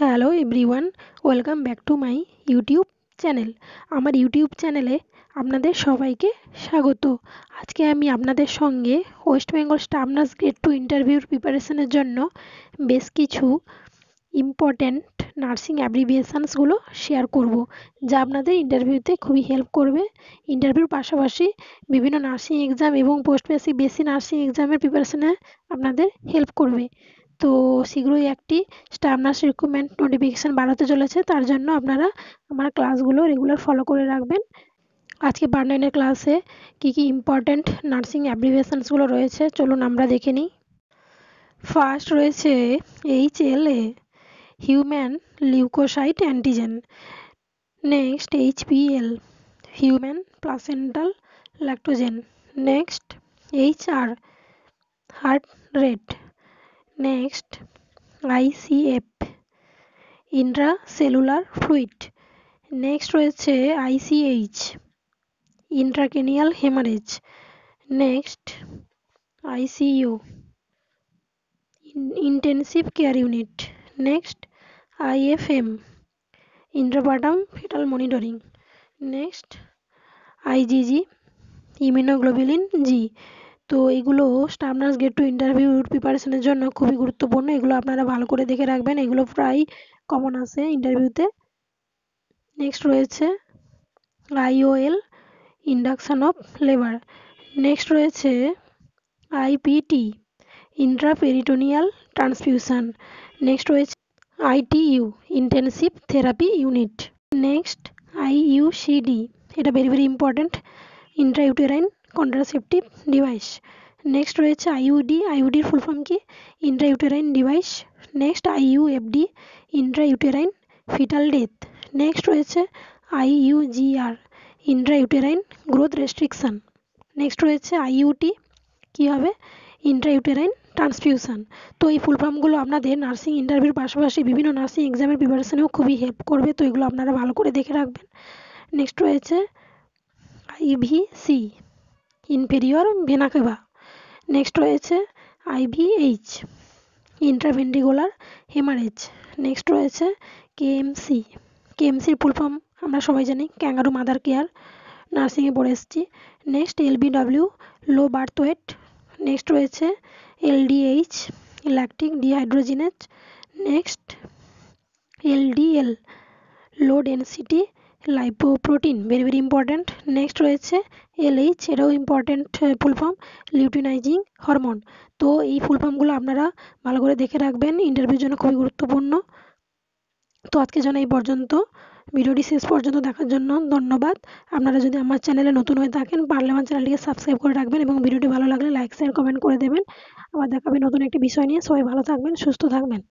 Hello everyone, welcome back to my YouTube channel. আমার YouTube চ্যানেলে আপনাদের সবাইকে স্বাগত। আজকে আমি আপনাদের সঙ্গে West Bengal staff nurse grade 2 ইন্টারভিউর প্রিপারেশনের জন্য বেশ কিছু ইম্পর্ট্যান্ট নার্সিং অ্যাব্রিভিয়েশনসগুলো শেয়ার করব, যা আপনাদের ইন্টারভিউতে খুবই হেল্প করবে। ইন্টারভিউর পাশাপাশি বিভিন্ন নার্সিং এক্সাম এবং পোস্ট বেসিক নার্সিং এক্সামের প্রিপারেশনে আপনাদের হেল্প করবে। তো শীঘ্রই একটি স্টাফ নার্স রিক্রুটমেন্ট নোটিফিকেশান বাড়াতে চলেছে, তার জন্য আপনারা আমার ক্লাসগুলো রেগুলার ফলো করে রাখবেন। আজকে পার্ট 9-এর ক্লাসে কী কী ইম্পর্ট্যান্ট নার্সিং অ্যাব্রিভিয়েশনসগুলো রয়েছে চলুন আমরা দেখে নিই। ফার্স্ট রয়েছে HLA, human leucocyte antigen. Next HPL, human placental lactogen. Next HR, heart rate. Next ICF, intracellular fluid. Next রয়েছে ICH, intracranial haemorrhage. Next ICU, intensive care unit. Next IFM, intrapartum fetal monitoring. Next IgG, immunoglobulin G. তো এগুলো staff nurse grade 2 ইন্টারভিউর প্রিপারেশনের জন্য খুবই গুরুত্বপূর্ণ। এগুলো আপনারা ভালো করে দেখে রাখবেন, এগুলো প্রায় কমন আসে ইন্টারভিউতে। নেক্সট রয়েছে IOL, induction of labour. Next রয়েছে IPT, ইন্ট্রাপেরিটোনিয়াল ট্রান্সফিউশন। নেক্সট রয়েছে ITU, intensive therapy unit. Next IUCD, এটা very important, intrauterine contraceptive device. Next রয়েছে IUD, IUDর ফুল ফর্ম কি? Intrauterine device. Next IUFD, intrauterine fetal death. Next রয়েছে IUGR, intrauterine growth restriction. Next রয়েছে IUT, কী হবে? Intrauterine transfusion. তো এই ফুল ফর্মগুলো আপনাদের নার্সিং ইন্টারভিউর পাশাপাশি বিভিন্ন নার্সিং এক্সামের প্রিপারেশনেও খুবই হেল্প করবে, তো এগুলো আপনারা ভালো করে দেখে রাখবেন। নেক্সট রয়েছে IVC, ইনফেরিয়র ভেনা কেভা। নেক্সট রয়েছে IVH, ইন্ট্রাভেন্ট্রিকুলার হেমারেজ। নেক্সট রয়েছে KMC, KMCর ফুল ফর্ম আমরা সবাই জানি, ক্যাঙ্গারু মাদার কেয়ার, নার্সিংয়ে পড়ে এসেছি। Next LBW, low birth weight. Next রয়েছে LDH, lactic dehydrogenase. Next LDL, লো density lipoprotein, very important. Next রয়েছে LH, এটাও important full form, luteinising hormone. তো এই ফুল ফর্মগুলো আপনারা ভালো করে দেখে রাখবেন, ইন্টারভিউর জন্য খুবই গুরুত্বপূর্ণ। তো আজকে জন্য এই পর্যন্ত। ভিডিওটি শেষ পর্যন্ত দেখার জন্য ধন্যবাদ। আপনারা যদি আমার চ্যানেলে নতুন হয়ে থাকেন পারলে আমার চ্যানেলটিকে সাবস্ক্রাইব করে রাখবেন এবং ভিডিওটি ভালো লাগলে লাইক শেয়ার কমেন্ট করে দেবেন। আবার দেখাবে নতুন একটি বিষয় নিয়ে। সবাই ভালো থাকবেন, সুস্থ থাকবেন।